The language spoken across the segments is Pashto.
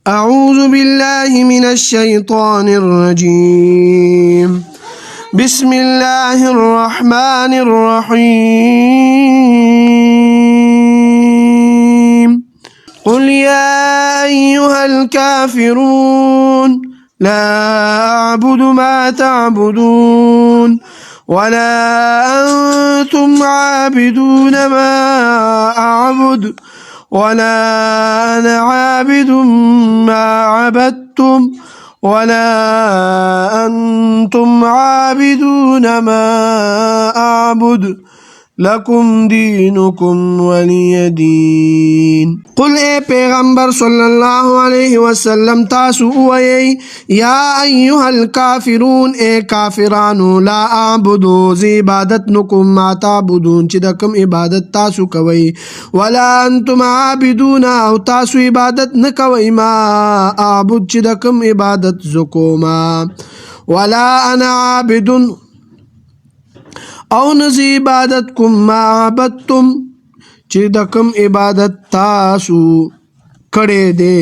أعوذ بالله من الشيطان الرجيم. بسم الله الرحمن الرحيم. قل يا أيها الكافرون لا أعبد ما تعبدون ولا أنتم عابدون ما أعبد ولا أنا عابد ما عبدتم ولا أنتم عابدون ما أعبد لكم دينكم ولي دين. قل اے پیغمبر صلی اللہ علیہ وسلم تاسو اوئی یا ایها الکافرون اے کافرانو لا اعبدو زی عبادت نکم ما تعبدون چی دکم عبادت تاسو کوئی ولا انتم عابدون او تاسو عبادت نکوئی ما اعبد چی دکم عبادت زکوما ولا انا عابدون او نزی عبادت کم ما عبدتم چی دکم عبادت تاسو کڑے دے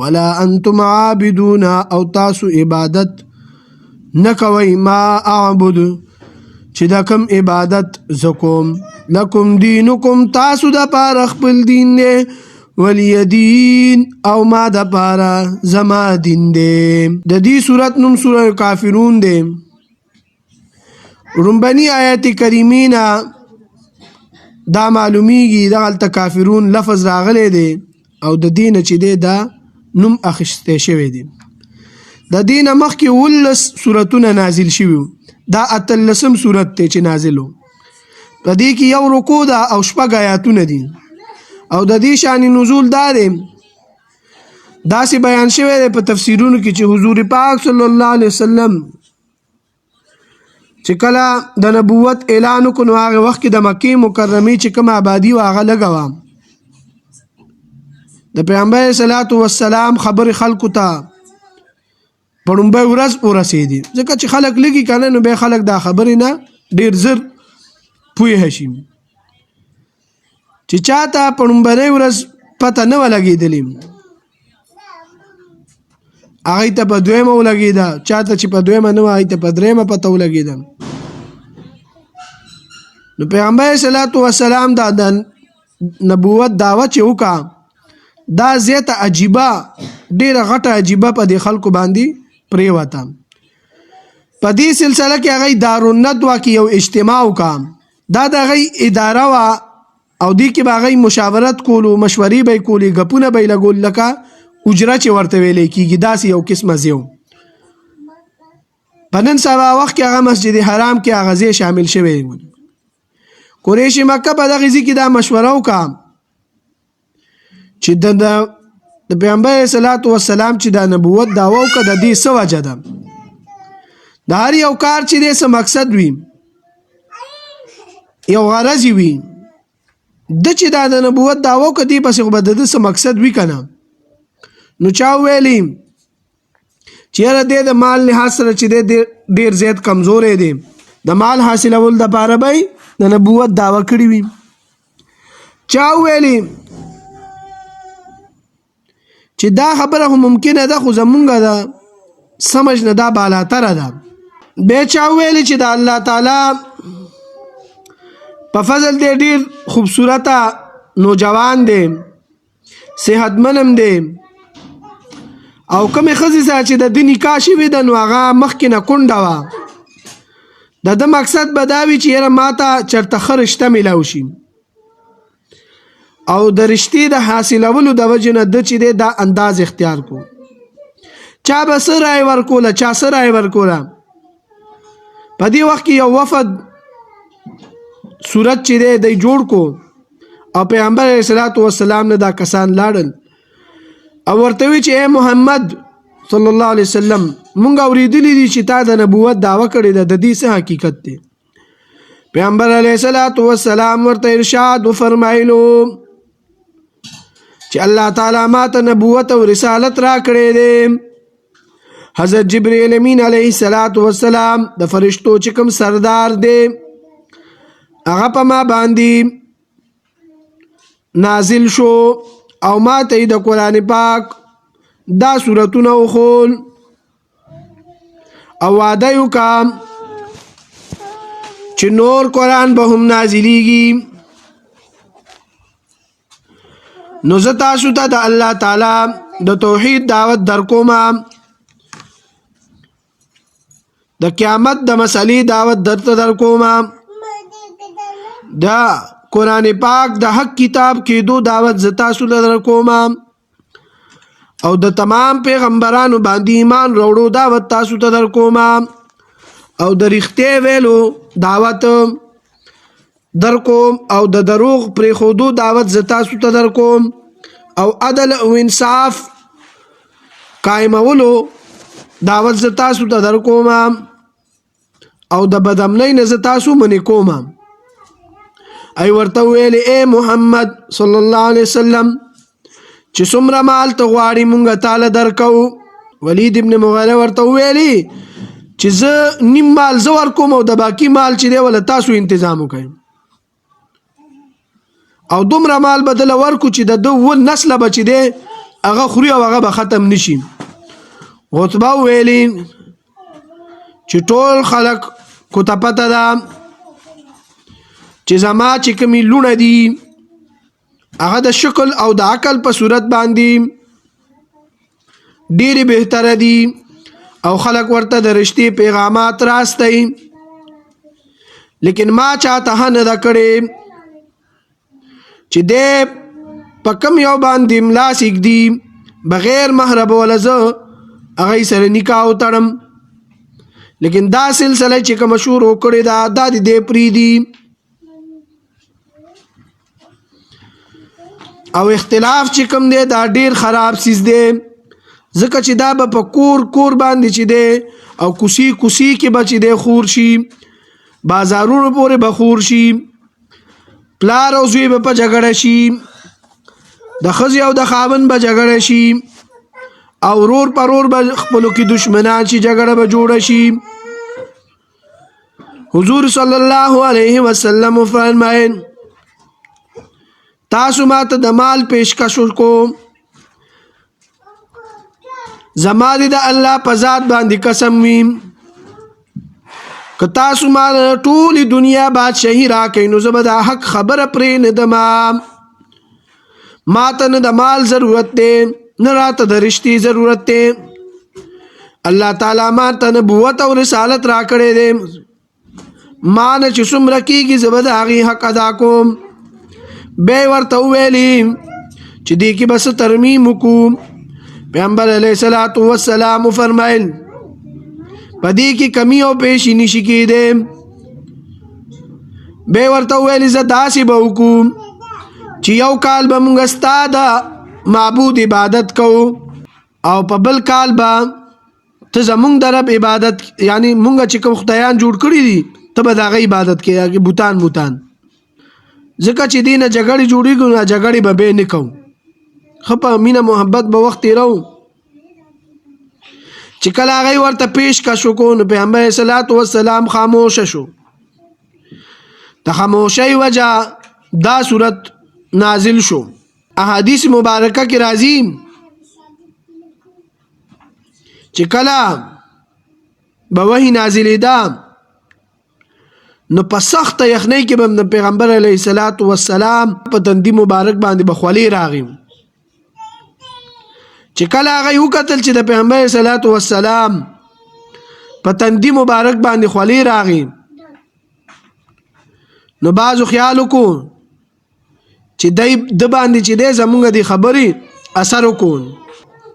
ولا انتم عابدون او تاسو عبادت نکوئی ما اعبد چی دکم عبادت زکوم لکم دینکم تاسو دا پار اخبر دین دے ولی دین او ما دا پارا زما دین دے. دا دی صورت نم سورہ کافرون دے. رنبنی آیت کریمینا دا معلومیگی دا غلط کافرون لفظ راغلے دے او دا دین چی دے دا نم اخشتے شوے دے. دا دین مخ کی ولس سورتون نازل شویو دا اتلسم سورت تے چی نازلو دا دی کی یو رکو دا او شپگ آیاتون دی او دا دی شانی نزول دا دے دا سی بیان شوے دے پا تفسیرون کی چی حضور پاک صلی اللہ علیہ وسلم چې کله د نبوت اعلان وکړو نو هغه وخت کې د مکې مکرمې چې کوم آبادي و هغه لږه وه. د پیغمبر صلوات والسلام خبرې خلکو ته په لومړۍ ورځ ورسېدې ځکه چې خلک لږي که نه نو بیا خلک دا خبرې نه ډېر زر پوهه شي. چې چا ته په لومړۍ ورځ پته نه وه لګېدلې هغه ته په دویمه ولګېده چاته چې په دویمه نه وه هغه ته په درېیمه پته ولګېده. نو پیغمبر صلوات وسلام دا د نبوت دعوه چې وکړه دا زیاته عجیبه ډېره غټه عجیبه په دې خلکو باندې پرېوته. په دې سلسله کې هغه دارالندوه کې یو اجتماع وکړه دا د هغې اداره وه او دې کې به هغې مشاورت کولو مشورې به یې کولې ګپونه به یې لګول لکه اجره چې ورته ویلی کېږي داسې یو قسمه ځای و. په نن سبا وخت کې هغه مسجد حرام کې هغه ځای شامل شوی و. قریش مکه په دغه ځای کې دا مشوره وکړه چې د پیغمبر صلوات والسلام چې دا نبوت دعوه وکړه د دې څه وجه ده د هر یو کار چې دی څه مقصد وي یو غرض وي د چې دا د نبوت دعوه وکړه دې پسې خو به د ده څه مقصد وي که نه. نو چا ویلی چې یاره دی د مال لحاظ سره چې دی ډېر زیات کمزوری دی د مال حاصلولو دپاره به د نبوت دعوه کړې وي. چا ویلی چې دا خبره خو ممکنه ده خو زمونږ د سمج نه دا بالاتره ده. بیا چا ویلی چې د الله تعالی په فضل دی ډېر خوبصورته نوجوان دی صحتمند هم دی او کومې ښځې سره چې د ده نکاح شوې ده نو هغه مخکې نه کونډه وه د ده مقصد به دا وي چې یاره ما ته چېرته ښه رشته میلاو شي او د رشتې د حاصلولو د وجې نه ده چې دی دا انداز اختیار کو. چا به څه رای ورکوله چا څه رای ورکوله. په دې وخت کې یو وفد صورت چې دی دی جوړ کو او پیغمبر علیه الصلاة والسلام نه دا کسان لاړل او ورته وی چې اے محمد صلی الله علیه وسلم مونږ اورېدلی دي چې تا د نبوت دعوه کړې ده د دې څه حقیقت دی. پیغمبر علیه الصلاة والسلام ورته ارشاد وفرمایلو چې الله تعالی ما ته نبوت او رسالت را کړې دی. حضرت جبرئیل امین علیه السلام د فرشتو چې کوم سردار دی هغه په ما باندې نازل شو او ما ته د قرآن پاک دا سورتونه وخول او وعده وکړه چې نور قرآن به هم نازلیږي نو زه تاسو ته د الله تعالی د توحید دعوت درکوما د قیامت د مسلې دعوت درته درکوما دا قرآن پاک د حق کتاب کېدو دعوت زه تاسو ته درکوما او د تمام پیغمبرانو باندې ایمان راوړو دعوت تاسو ته درکوما او د رښتیا ویلو دعوت درکوم او د دروغ پرېښودو دعوت زه تاسو ته درکوم او عدل او انصاف قائمولو دعوت زه تاسو ته درکوم او د بدامنۍ نه زه تاسو منې کوم ای ورته ویلې اے محمد صلی الله علیه وسلم چې څومره مال ته غواړې مونږ تعالی درکو ولید ابن مغیره ورته ویلې چې زه نیم مال زه ورکوم او د باقي مال چې دی ولا تاسو تنظیم وکړئ او دومره مال بدل ورکو چې د دوه نسل بچ دی هغه خوري او هغه به ختم نشي عتبه ویلې چې ټول خلک کو ته پته ده چې زما چې کومې لونه دي هغه د شکل او د عقل په صورت باندې ډېرې بهتره دي او خلک ورته د رښتې پیغامات راستي لیکن ما چاته نه دا کړې چې دې په کوم یو باندې ملا سیږدي بغیر محرم ولا زه هغه سره نکاح وتړم لیکن دا سلسله چې کوم مشهور وکړي دا د دې پریدي او اختلاف چې کوم دی دا ډیر خراب سیز دی ځکه چې دا په کور باندې چې دی او کوسی کې بچی دی خور شي بازارونو پورې بخور شي پلار او زوی په جګړه شي د خزي او د خاون په جګړه شي او رور پرور به خپلو کې دشمنان شي جګړه به جوړه شي حضور صلی الله علیه وسلم فرمایي تاسو ماته د مال پیشکش وکړو زما دې د الله په ذات باندې قسم ویم که تاسو مال ټول دنیا بادشاہي راکړئ نو زه به د حق خبره پرې نه دم ماته نه د مال ضرورت دی نه راته د رښتې ضرورت دی الله تعالی ماته نبوت او رسالت راکړی دی ما نه چې څومره کېږي زه به د هغې حق ادا کوم بیا ورته وویلي چې دې کې بس ترمیم وکړو پیغمبر علیه الصلاۃ والسلام فرمایل په دې کې کمی او پیشي نشي کېدی بیا ورته وویلي زه داسې به وکړو چې یو کال به مونږ ستا د معبود عبادت کوو او په بل کال به ته زمونږ د رب عبادت یعنی مونږ چې کوم خدایان جوړ کړي دي ته به د هغه عبادت کوې بوتان ځکه چې دې نه جګړې جوړېږي نو جګړې به بیا نه کوو ښه په مینه محبت به وخت تېرو چې کله هغه ورته پیشکش وکړو نو پیغمبر صلوات والسلام خاموشه شو د خاموشۍ وجه دا صورت نازل شو احادیث مبارکه کې راځي چې کله به وحی نازلېده نو په سخت یخنۍ کې به د پیغمبر علیه الصلاۃ والسلام په تندي مبارک باندې به خولې راغی چې کله هغه وکتل چې د پیغمبر علیه الصلاۃ والسلام په تندي مبارک باندې خولې راغی نو بعضو خیال وکړو چې د باندې چې دی زمونږ د خبرې اثر وکړو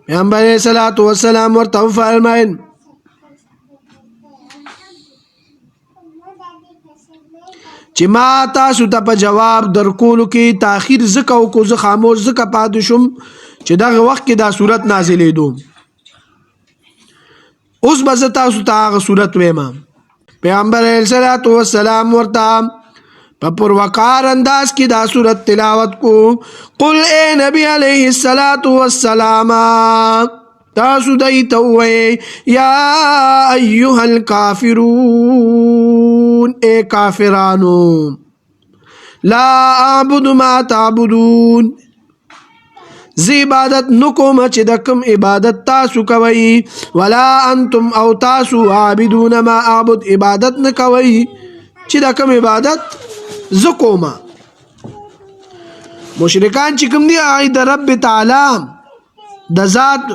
پیغمبر علیه الصلاۃ والسلام ورته وفرمایل چې ما تاسو ته په جواب درکولو کې تاخیر ځکه وکړو زه خاموش ځکه پاتې شوم چې دغه وخت کې دا صورت نازلېدو اوس به زه تاسو ته هغه صورت ویم پیغمبر علیه الصلاۃ والسلام ورته په پروقار انداز کې دا صورت تلاوت کو قل اے نبی علیه الصلاۃ والسلام تاسو دای ته وایي یا ایها الکافرون اے کافرانو لا اعبد ما تعبدون زه عبادت نکوم چې د کوم عبادت تاسو کوئ ولا انتم او تاسو عابدون ما اعبد عبادت نه کوئ چې د کوم عبادت زه کوم. مشرکان چې کوم دي هغه د رب تعالی د ذات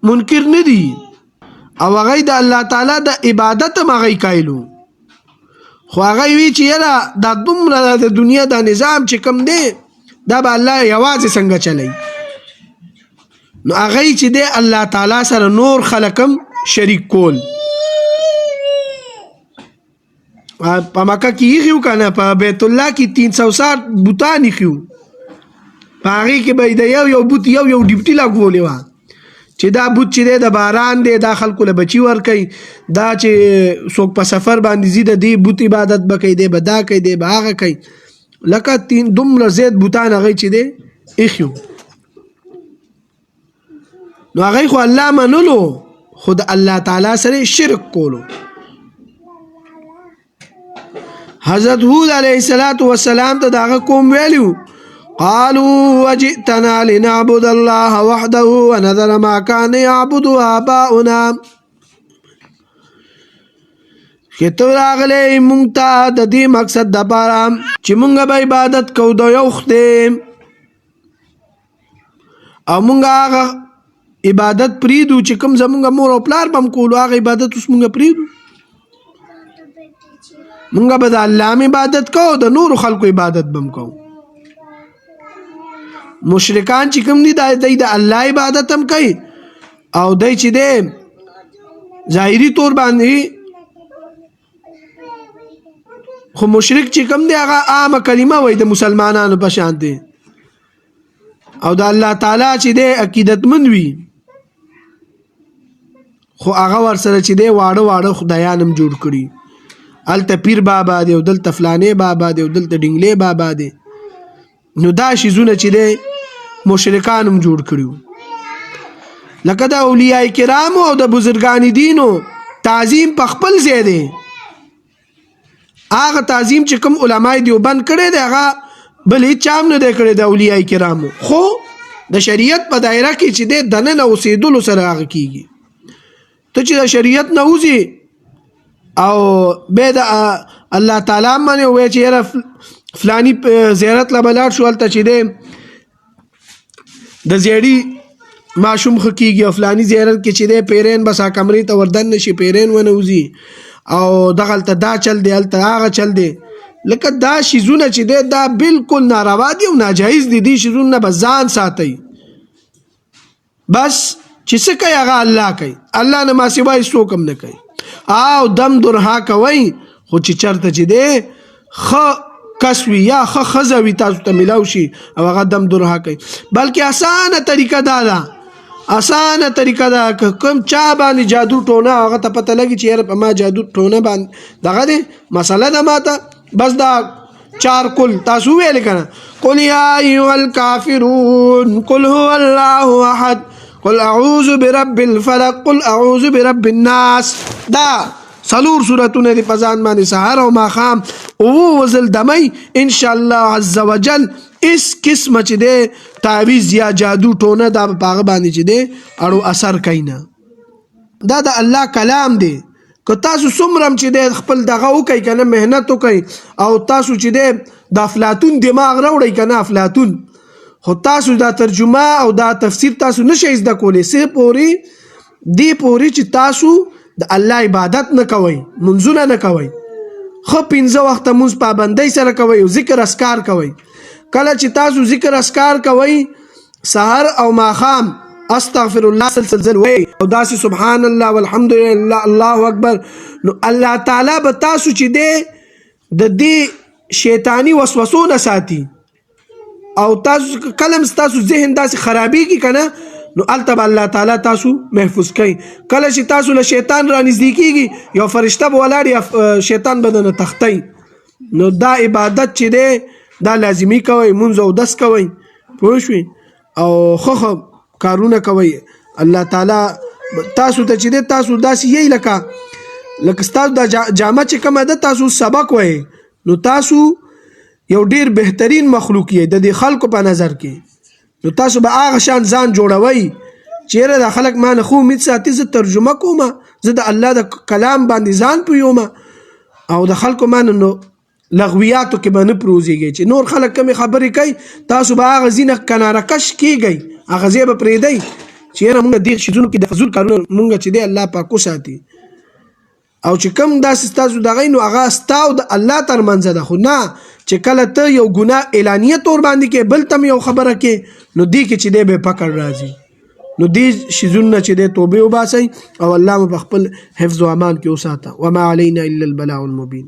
منکر نه دي او هغه د الله تعالی د عبادت مغی کایلو خو هغه وی چې یاره دا دومره د دنیا د نظام چې کوم دی دا به الله یوازې څنګه چلی نو هغه چې دی الله تعالی سره نور خلقم شریک کول. په مکه کې یې کنه په بیت الله کې 360 بوتان یې په هغه کې به د یو بوت یو ډیوټي لګولې وه چې دا بوت چې دی د باران دی دا خلکو له بچي ورکوي دا چې څوک په سفر باندې ځي د دې بوت عبادت به کوي دی به دا کوي دی به هغه کوي لکه دومره زیات بوتان هغه چې دی ایښي نو هغه خو الله منلو خو د الله تعالی سره شرک کولو. حضرت هود علیه السلام ته دغه قوم ویلو قالوا وجئتنا لنعبد الله وحده ونذر ما كان يعبد آباؤنا خطو راغلی مونږ ته د دې مقصد دپاره چې مونږ به عبادت کوو د یو خدای او مونږ هغه عبادت پریږدو چې کوم زمونږ مور او پلار به هم کولو هغه عبادت اوس مونږ پریږدو مونږ به د الله هم عبادت کوو د نورو خلکو عبادت به هم کوو. مشرکان چې کوم دي دی د الله عبادت هم کوي او دی چې دی ظاهري طور باندې خو مشرک چې کوم دی هغه عامه کلمه وایي د مسلمانانو په شان دی او د الله تعالی چې دی عقیدتمند وي خو هغه ورسره چې دی واړه واړه خدایان هم جوړ کړي هلته پیر بابا دی او دلته فلانې بابا دی او دلته ډنګلې بابا دی نو دا شیزونه چې دی مشرکان هم جوړ کړي لکه د اولیاء کرامو او د بزرگان دینو تعظیم په خپل ځای دی هغه تعظیم چې کوم علماء دیوبند کړی دی هغه بل هیچ چا هم نه دی کړی د اولیاء کرامو خو د شریعت په دایره کې چې دی دننه اوسېدلو سره هغه کېږي. ته چې د شریعت نه وځې او بیا د الله تعالی باندې ووایې چې یاره فلانی زیارت له به لاړ شو هلته چې دی د زیړي ماشوم ښه کېږي او فلاني زیارت کې چې دی پیرین بس کمرې ته وردن نه شي پیرین ونه وځي او دغلته دا چل دی هلته هغه چل دی لکه دا شیزونه چې دی دا بالکل ناروا دي او ناجایز دي دې شیزونه نه به ځان ساتئ بس چې څه کوي هغه الله کوي الله نه ما سوا هېڅوک هم نه کوي او دم درها کوئ خو چې چېرته چې دی ښه کس وي یا ښه ښځه وي تاسو ته میلاو شي او هغه دم درها کوي بلکې اسانه طریقه دا ده اسانه طریقه ده که کوم چا باندې جادو ټونه هغه ته پته لګي چې یاره په ما جادو ټونه باندې دغه دی مسله ده ماته بس دا چار کل تاسو ویل کنه قل یا ایها الکافرون قل هو الله احد قل اعوذ برب الفلق قل اعوذ برب الناس دا څلور سورتونه دي په ځان باندې سهار او ماښام او وزل دمی ان شاء الله عز وجل اس قسمه چې دی تعویذ یا جادو ټونه دا په هغه باندې چې دی اړو اثر کوي نه دا د الله کلام دی که تاسو څومره چې دی خپل دغه وکئ که نه محنت وکئ او تاسو چې دی د افلاطون دماغ راوړئ که نه افلاطون خو تاسو دا ترجمه او دا تفسیر تاسو نشئ زده کولی دې پورې چې تاسو د الله عبادت نه کوئ منځونه نه کوئ ښه 15 وخته مونځ پابندۍ سره کوئ او ذکر اسکار کوئ کله چې تاسو ذکر اسکار کوئ سحر او ماښام استغفر الله سلسل وی او داسې سبحان الله والحمدلله الله اکبر نو الله تعالی به تاسو چې دی د دې شیطانی وسوسو نه ساتي او تاسو کلم تاسو ذهن داسې خرابېږي که نه نو هلته به الله تعالی تاسو محفوظ کوي کله چې تاسو له شیطان را نږدې کېږي یو فرشته به ولاړ یا شیطان به دنه تختی نو دا عبادت چې دی دا لازمي کوئ مونځ او دس کوئ پوه شوئ او ښه کارونه کوئ الله تعالی تاسو ته چې دی تاسو داسې یی لکه ستاسو دا جامه چې کومه ده تاسو سبق وایئ نو تاسو یو ډیر بهترین مخلوق یې د دې خلکو په نظر کې نو تاسو به هغه شان ځان جوړوئ چیرې دا خلک ما نه خو امید ساتي زه ترجمه کوم زه د الله د کلام باندې ځان پویوم او د خلکو ما نو لغویاتو کې به نه پروزیږي چې نور خلک کمې خبرې کوي تاسو به هغه ځینه کناره کش کیږئ هغه ځای به پرېږدئ چې یاره مونږ دې شیزونو کې د فضول کارونه مونږ چې دی الله پاک وساتي او چې کوم داسې ستاسو دغه نو هغه ستا او د الله ترمنځ ده خو نه چې کله ته یو ګناه اعلانیه طور باندې کې بل ته یو خبره کې نو دې کې چې دی به پکړ راځي نو دې شیزونه چې دی توبې وباسئ او الله مو په خپل حفظ و امان کې وساته وما علینا الا البلاغ المبین